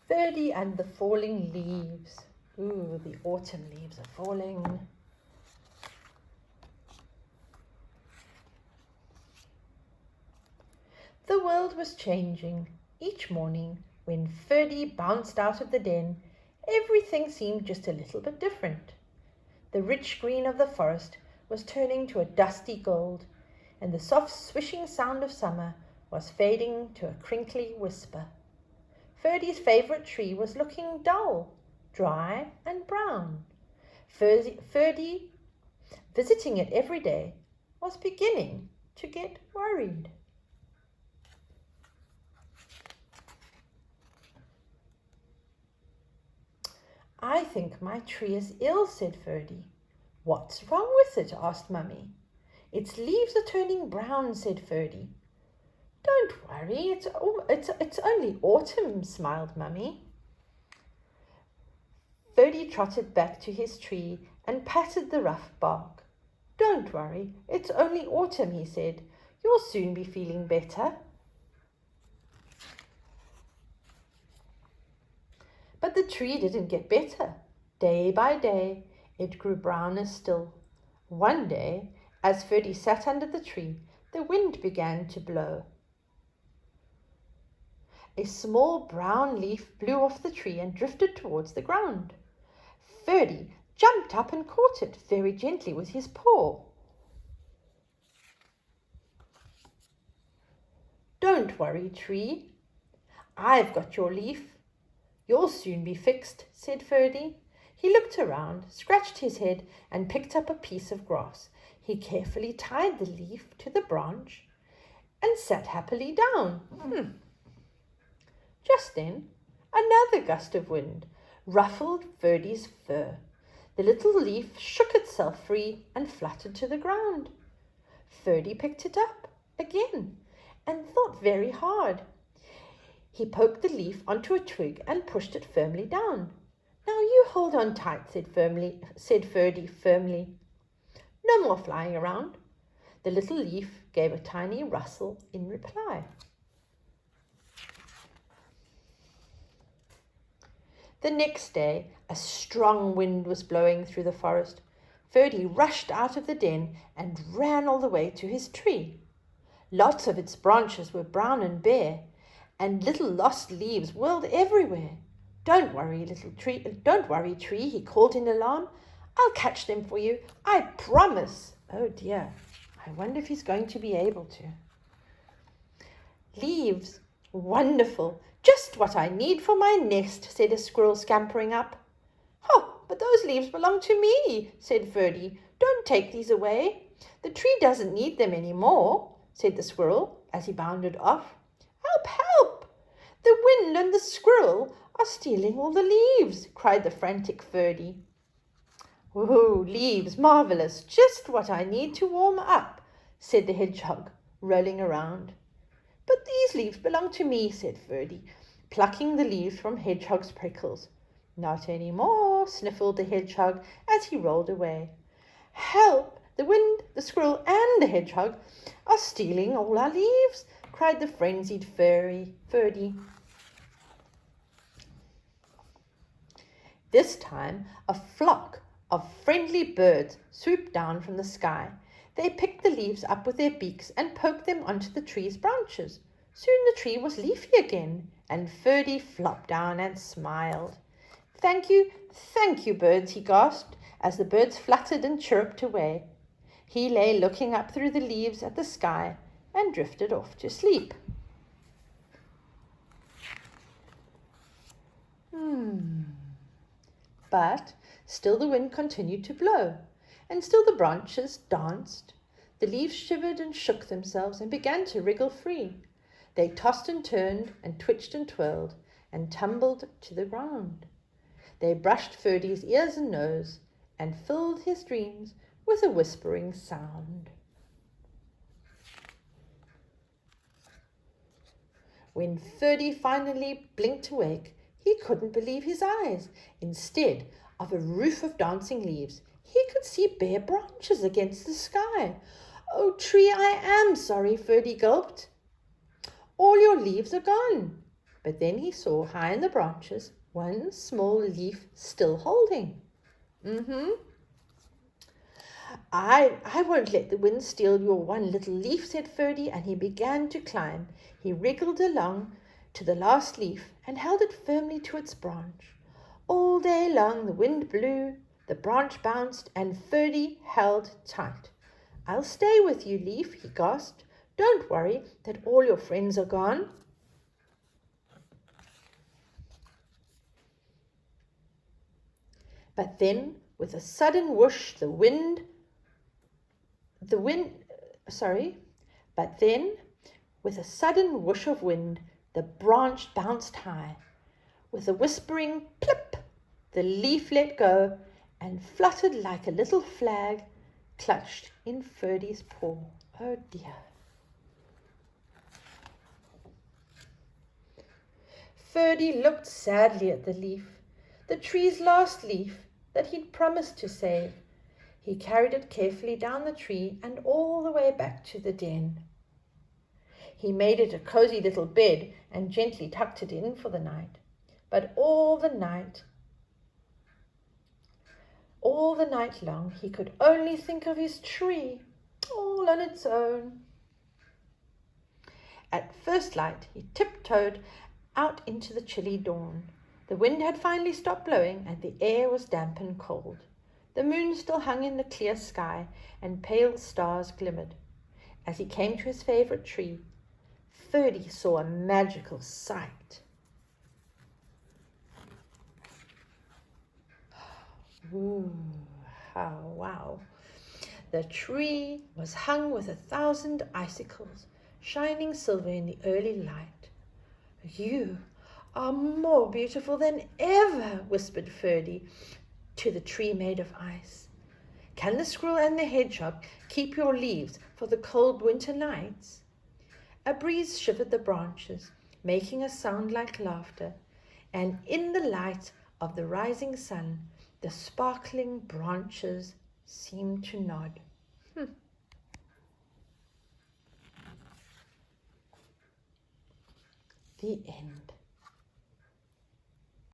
Ferdie and the falling leaves. Ooh, the autumn leaves are falling. The world was changing. Each morning, when Ferdie bounced out of the den, everything seemed just a little bit different. The rich green of the forest was turning to a dusty gold, and the soft swishing sound of summer was fading to a crinkly whisper. Ferdie's favourite tree was looking dull, dry and brown. Ferdie, visiting it every day, was beginning to get worried. "I think my tree is ill," said Ferdie. "What's wrong with it?" asked Mummy. "Its leaves are turning brown," said Ferdie. "Don't worry, it's only autumn," smiled Mummy. Ferdie trotted back to his tree and patted the rough bark. "Don't worry, it's only autumn," he said. "You'll soon be feeling better." But the tree didn't get better. Day by day, it grew browner still. One day, as Ferdie sat under the tree, the wind began to blow. A small brown leaf blew off the tree and drifted towards the ground. Ferdie jumped up and caught it very gently with his paw. "Don't worry, tree. I've got your leaf. You'll soon be fixed," said Ferdie. He looked around, scratched his head, and picked up a piece of grass. He carefully tied the leaf to the branch and sat happily down. Just then, another gust of wind ruffled Ferdie's fur. The little leaf shook itself free and fluttered to the ground. Ferdie picked it up again and thought very hard. He poked the leaf onto a twig and pushed it firmly down. "Now you hold on tight," said Ferdie firmly. "No more flying around." The little leaf gave a tiny rustle in reply. The next day, a strong wind was blowing through the forest. Ferdie rushed out of the den and ran all the way to his tree. Lots of its branches were brown and bare, and little lost leaves whirled everywhere. Don't worry, tree," he called in alarm. "I'll catch them for you, I promise." Oh dear, I wonder if he's going to be able to. "Leaves, wonderful, just what I need for my nest," said a squirrel scampering up. "Oh, but those leaves belong to me," said Ferdie. "Don't take these away. The tree doesn't need them any more," said the squirrel as he bounded off. "Help, help! The wind and the squirrel are stealing all the leaves," cried the frantic Ferdie. "Oh, leaves, marvellous, just what I need to warm up," said the hedgehog, rolling around. "But these leaves belong to me," said Ferdie, plucking the leaves from Hedgehog's prickles. "Not any more," sniffled the hedgehog as he rolled away. "Help! The wind, the squirrel, and the hedgehog are stealing all our leaves," cried the frenzied Ferdie. This time a flock of friendly birds swooped down from the sky. They picked the leaves up with their beaks and poked them onto the tree's branches. Soon the tree was leafy again, and Ferdie flopped down and smiled. Thank you, birds," he gasped, as the birds fluttered and chirruped away. He lay looking up through the leaves at the sky and drifted off to sleep. But still the wind continued to blow, and still the branches danced. The leaves shivered and shook themselves and began to wriggle free. They tossed and turned and twitched and twirled and tumbled to the ground. They brushed Ferdie's ears and nose and filled his dreams with a whispering sound. When Ferdie finally blinked awake, he couldn't believe his eyes. Instead of a roof of dancing leaves, he could see bare branches against the sky. "Oh, tree, I am sorry," Ferdie gulped. "All your leaves are gone." But then he saw high in the branches one small leaf still holding. I won't let the wind steal your one little leaf, said Ferdie, and he began to climb. He wriggled along to the last leaf and held it firmly to its branch. All day long the wind blew, the branch bounced, and Ferdie held tight. I'll stay with you, leaf, he gasped. Don't worry that all your friends are gone. But then, with a sudden whoosh, with a sudden whoosh of wind, the branch bounced high. With a whispering plip, the leaf let go and fluttered like a little flag clutched in Ferdie's paw. Oh dear. Ferdie looked sadly at the leaf, the tree's last leaf that he'd promised to save. He carried it carefully down the tree and all the way back to the den. He made it a cozy little bed and gently tucked it in for the night. But all the night long, he could only think of his tree, all on its own. At first light, he tiptoed out into the chilly dawn. The wind had finally stopped blowing, and the air was damp and cold. The moon still hung in the clear sky, and pale stars glimmered. As he came to his favourite tree, Ferdie saw a magical sight. Ooh, how wow. The tree was hung with 1,000 icicles, shining silver in the early light. You are more beautiful than ever, whispered Ferdie to the tree made of ice. Can the squirrel and the hedgehog keep your leaves for the cold winter nights? A breeze shivered the branches, making a sound like laughter, and in the light of the rising sun, the sparkling branches seemed to nod. The end.